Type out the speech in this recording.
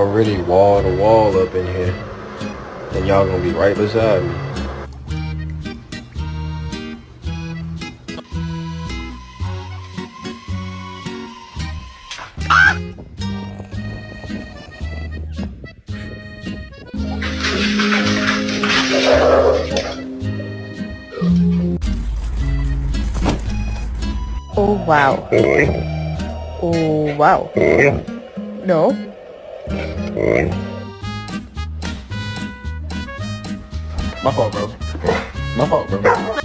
already wall to wall up in here. And y'all gonna be right beside me. Oh wow. Oh wow. No. My fault, bro. My fault, bro.